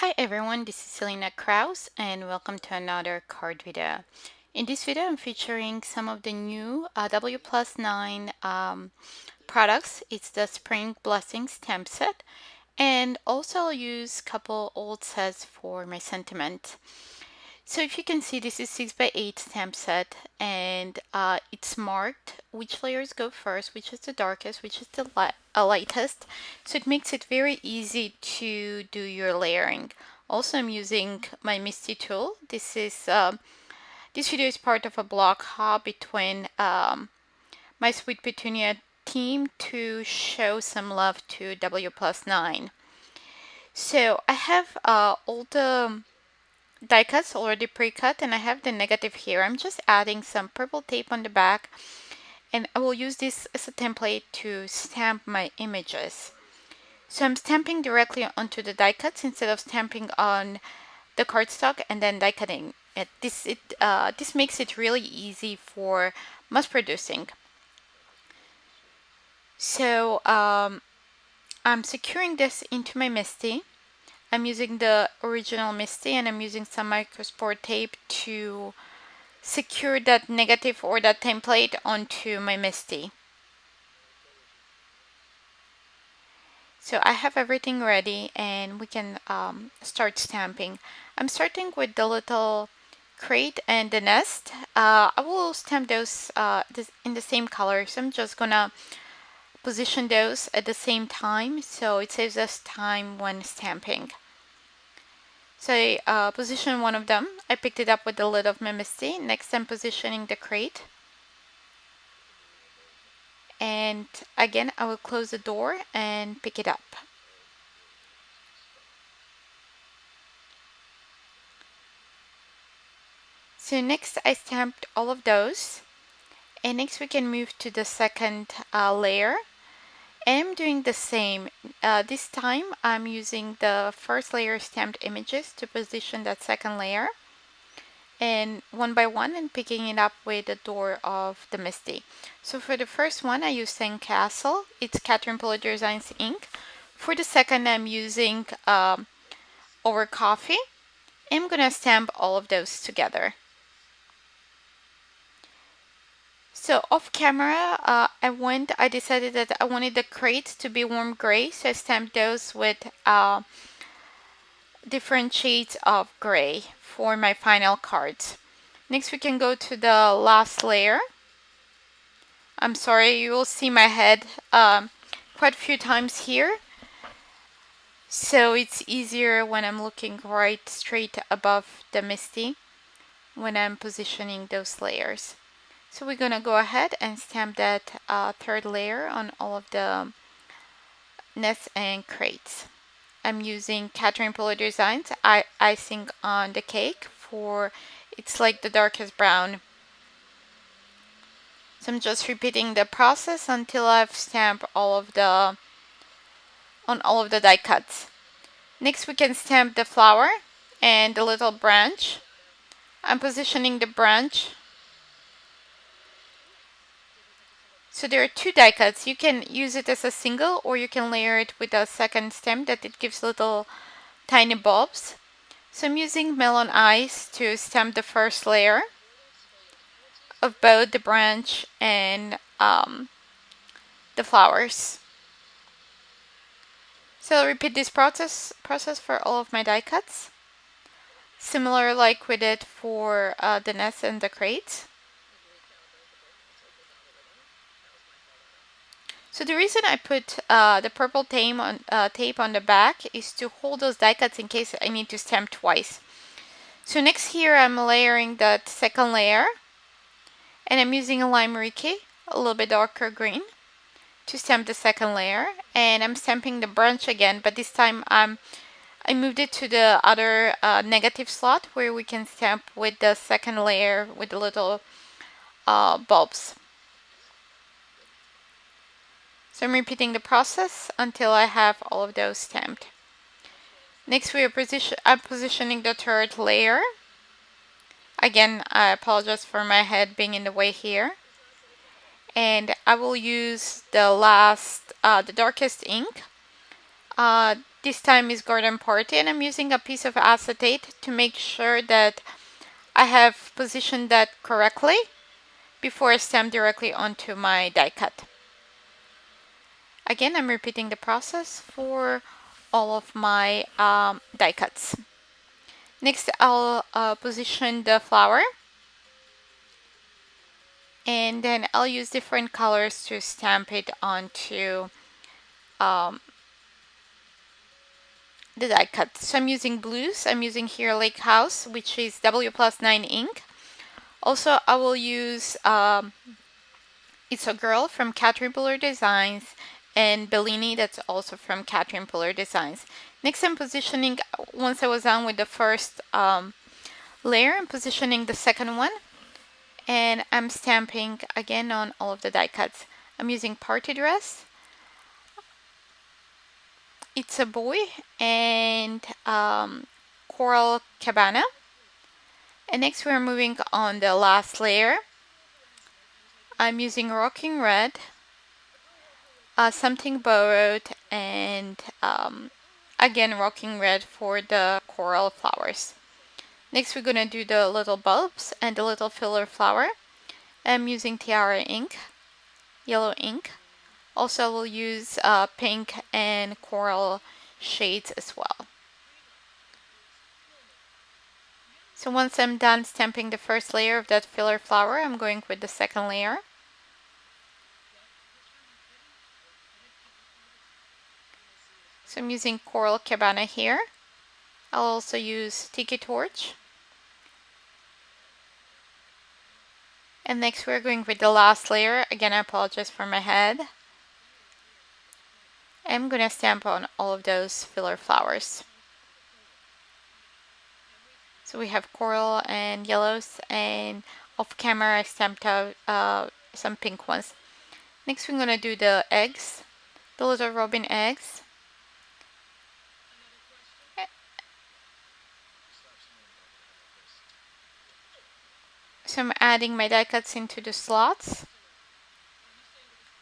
Hi everyone, this is Selena Kraus and welcome to another card video. In this video, I'm featuring some of the new WPlus9 products. It's the Spring Blessing stamp set, and also I'll use a couple old sets for my sentiment. So if you can see, this is 6x8 stamp set, and it's marked which layers go first, which is the darkest, which is the lightest. So it makes it very easy to do your layering. Also, I'm using my MISTI tool. This video is part of a blog hub between my Sweet Petunia team to show some love to WPlus9. So I have all the die cuts already pre-cut, and I have the negative here. I'm just adding some purple tape on the back, and I will use this as a template to stamp my images. So I'm stamping directly onto the die cuts instead of stamping on the cardstock and then die cutting it. This makes it really easy for mass producing. So I'm securing this into my MISTI. I'm using the original MISTI, and I'm using some microsport tape to secure that negative or that template onto my MISTI. So I have everything ready and we can start stamping. I'm starting with the little crate and the nest. I will stamp those in the same color, so I'm just gonna position those at the same time so it saves us time when stamping. So I position one of them. I picked it up with the lid of my MISTI. Next, I'm positioning the crate. And again, I will close the door and pick it up. So next I stamped all of those, and next we can move to the second layer. I'm doing the same. This time I'm using the first layer stamped images to position that second layer, and one by one and picking it up with the door of the MISTI. So for the first one I use Sandcastle. It's Catherine Puller Designs ink. For the second I'm using Over Coffee. I'm gonna stamp all of those together. So off camera, I decided that I wanted the crates to be warm gray, so I stamped those with different shades of gray for my final cards. Next we can go to the last layer. I'm sorry, you will see my head quite a few times here. So it's easier when I'm looking right straight above the MISTI when I'm positioning those layers. So we're gonna go ahead and stamp that third layer on all of the nests and crates. I'm using Catherine Puller Designs icing on the cake for it's like the darkest brown. So I'm just repeating the process until I've stamped on all of the die cuts. Next we can stamp the flower and the little branch. I'm positioning the branch. So there are two die cuts. You can use it as a single, or you can layer it with a second stem that it gives little tiny bulbs. So I'm using Melon Ice to stamp the first layer of both the branch and the flowers. So I'll repeat this process for all of my die cuts. Similar like we did for the nest and the crates. So the reason I put the purple tape on the back is to hold those die cuts in case I need to stamp twice. So next here I'm layering that second layer, and I'm using a lime Reiki, a little bit darker green, to stamp the second layer. And I'm stamping the branch again, but this time I moved it to the other negative slot where we can stamp with the second layer with the little bulbs. So I'm repeating the process until I have all of those stamped. Next I'm positioning the third layer. Again, I apologize for my head being in the way here. And I will use the darkest ink. This time is Garden Party, and I'm using a piece of acetate to make sure that I have positioned that correctly before I stamp directly onto my die cut. Again, I'm repeating the process for all of my die cuts. Next, I'll position the flower, and then I'll use different colors to stamp it onto the die cut. So I'm using blues. I'm using here Lake House, which is W+9 ink. Also, I will use It's a Girl from Caterpillar Designs and Bellini, that's also from Caterpillar Designs. Next, I'm positioning, once I was done with the first layer, I'm positioning the second one, and I'm stamping again on all of the die cuts. I'm using Party Dress, It's a Boy, and Coral Cabana. And next we're moving on the last layer. I'm using Rocking Red, Something Borrowed, and again Rocking Red for the coral flowers. Next we're gonna do the little bulbs and the little filler flower. I'm using Tiara ink, yellow ink. Also we'll use pink and coral shades as well. So once I'm done stamping the first layer of that filler flower, I'm going with the second layer. So I'm using Coral Cabana here. I'll also use Tiki Torch. And next we're going with the last layer. Again, I apologize for my head. I'm gonna stamp on all of those filler flowers. So we have coral and yellows, and off camera I stamped out some pink ones. Next we're gonna do the eggs, the little robin eggs. So I'm adding my die cuts into the slots.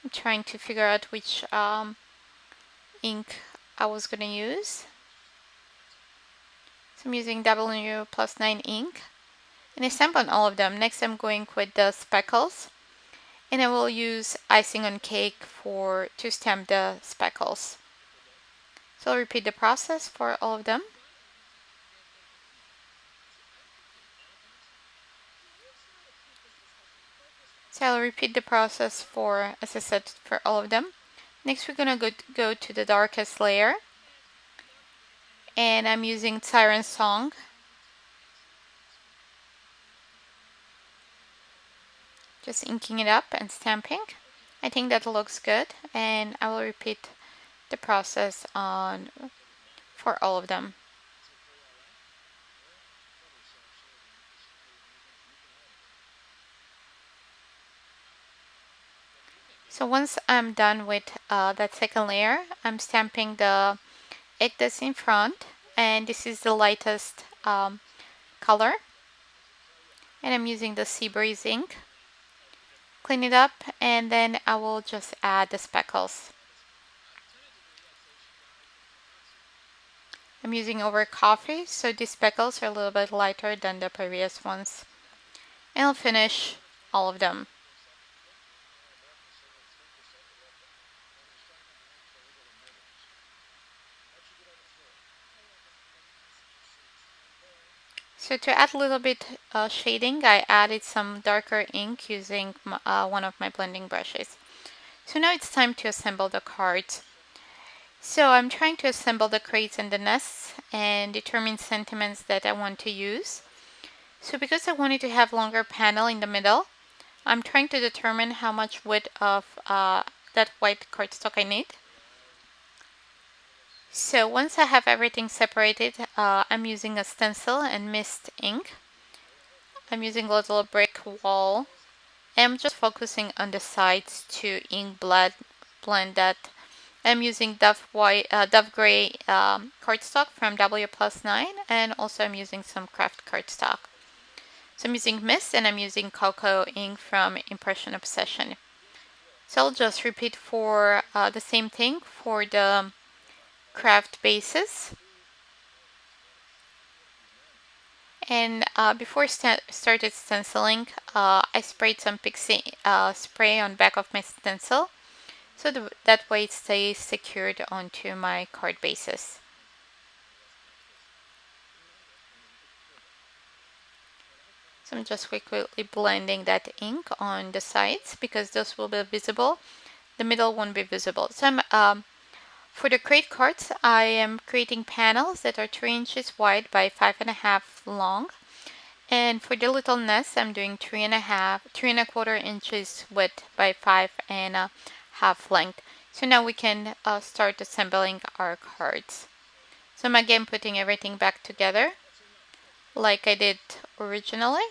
I'm trying to figure out which ink I was gonna use. So I'm using W+9 ink, and I stamp on all of them. Next I'm going with the speckles, and I will use icing on cake to stamp the speckles. So I'll repeat the process for all of them. So I'll repeat the process for, as I said, for all of them. Next we're gonna go to the darkest layer, and I'm using Siren Song. Just inking it up and stamping. I think that looks good, and I will repeat the process for all of them. So once I'm done with that second layer, I'm stamping the egg that's in front, and this is the lightest color, and I'm using the Sea Breeze ink. Clean it up, and then I will just add the speckles. I'm using over coffee, so these speckles are a little bit lighter than the previous ones. And I'll finish all of them. So to add a little bit shading, I added some darker ink using one of my blending brushes. So now it's time to assemble the cards. So I'm trying to assemble the crates and the nests and determine sentiments that I want to use. So because I wanted to have longer panel in the middle, I'm trying to determine how much width of that white cardstock I need. So once I have everything separated, I'm using a stencil and mist ink. I'm using a little brick wall. I'm just focusing on the sides to ink blend that. I'm using Dove Gray cardstock from WPlus9, and also I'm using some craft cardstock. So I'm using mist, and I'm using cocoa ink from Impression Obsession. So I'll just repeat for the same thing for the craft bases. And before I started stenciling, I sprayed some Picket spray on back of my stencil, so that way it stays secured onto my card bases. So I'm just quickly blending that ink on the sides because those will be visible. The middle won't be visible. So for the crate cards, I am creating panels that are 3 inches wide by 5.5 long. And for the little nest, I'm doing 3.25 inches width by 5.5 length. So now we can start assembling our cards. So I'm again putting everything back together like I did originally.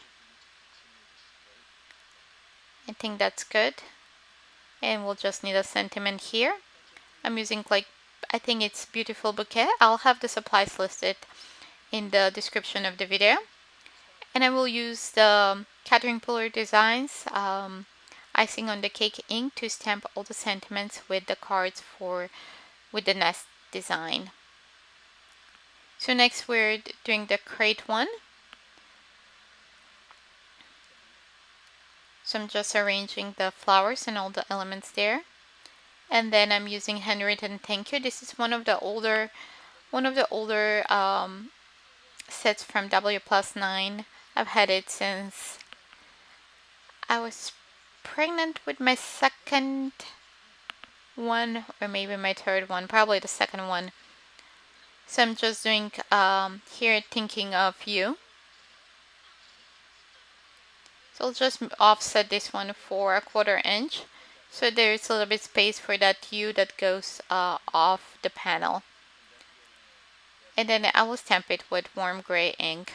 I think that's good. And we'll just need a sentiment here. I'm using I think it's Beautiful Bouquet. I'll have the supplies listed in the description of the video. And I will use the Catherine Puller Designs icing on the cake ink to stamp all the sentiments with the cards with the nest design. So next we're doing the crate one. So I'm just arranging the flowers and all the elements there. And then I'm using Handwritten Thank You. This is one of the older sets from WPlus9. I've had it since I was pregnant with my second one, or maybe my third one, probably the second one. So I'm just doing here Thinking of You. So I'll just offset this one for 1/4 inch, so there's a little bit space for that U that goes off the panel. And then I will stamp it with warm gray ink.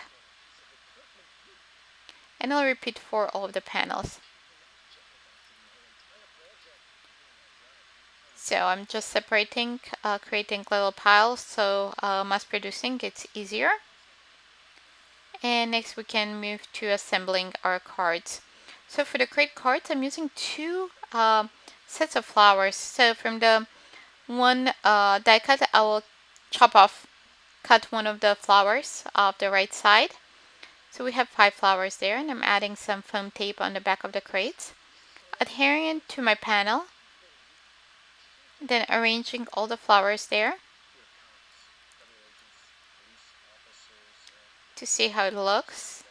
And I'll repeat for all of the panels. So I'm just separating, creating little piles, so mass producing it's easier. And next we can move to assembling our cards. So for the crate cards, I'm using 2 sets of flowers. So from the one die cut, I will cut one of the flowers off the right side. So we have 5 flowers there, and I'm adding some foam tape on the back of the crates, adhering it to my panel, then arranging all the flowers there to see how it looks.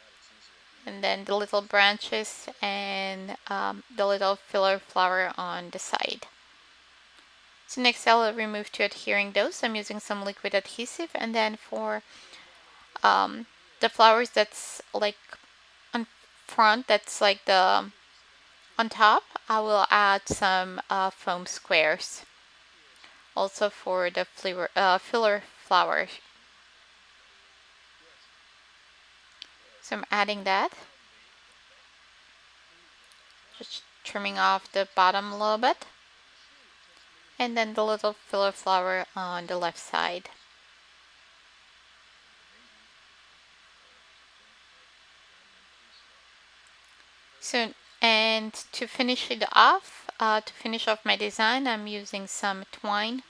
And then the little branches and the little filler flower on the side. So next I'll remove 2 adhering those. I'm using some liquid adhesive, and then for the flowers that's like on front, that's like the on top, I will add some foam squares. Also for the filler flowers. So I'm adding that. Just trimming off the bottom a little bit. And then the little filler flower on the left side. So, and to finish it off, to finish off my design, I'm using some twine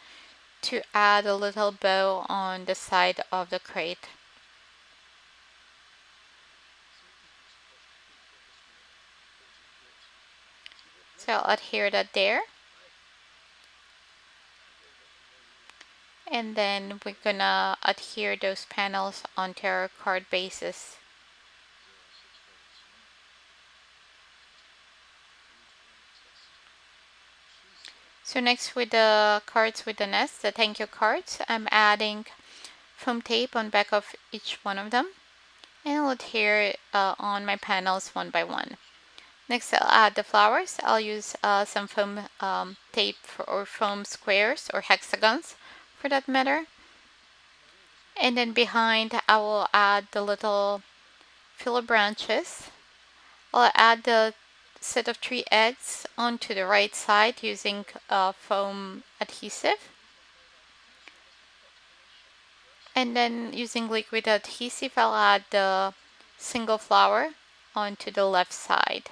to add a little bow on the side of the crate. So I'll adhere that there. And then we're gonna adhere those panels onto our card bases. So next, with the cards with the nest, the thank you cards, I'm adding foam tape on back of each one of them, and I'll adhere on my panels one by one. Next, I'll add the flowers. I'll use some foam tape or foam squares or hexagons for that matter. And then behind, I will add the little filler branches. I'll add the set of 3 eggs onto the right side using foam adhesive. And then using liquid adhesive, I'll add the single flower onto the left side.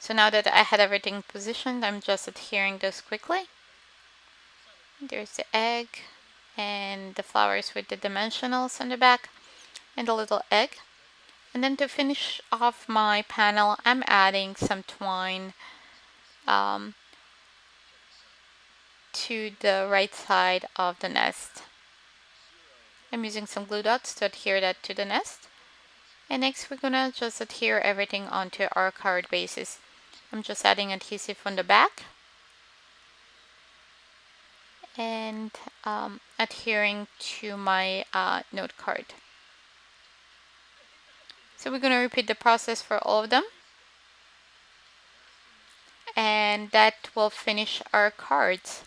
So now that I had everything positioned, I'm just adhering this quickly. There's the egg and the flowers with the dimensionals on the back and the little egg. And then to finish off my panel, I'm adding some twine to the right side of the nest. I'm using some glue dots to adhere that to the nest. And next we're gonna just adhere everything onto our card bases. I'm just adding adhesive on the back and adhering to my note card. So we're gonna repeat the process for all of them. And that will finish our cards.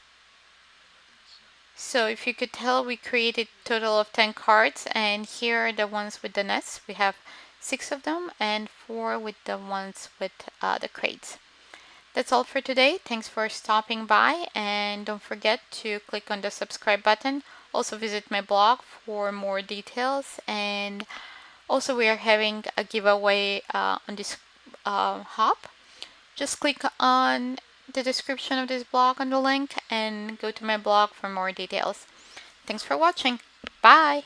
So if you could tell, we created a total of 10 cards, and here are the ones with the nests. We have 6 of them and 4 with the ones with the crates. That's all for today. Thanks for stopping by, and don't forget to click on the subscribe button. Also visit my blog for more details, and also we are having a giveaway on this hop. Just click on the description of this blog on the link and go to my blog for more details. Thanks for watching. Bye!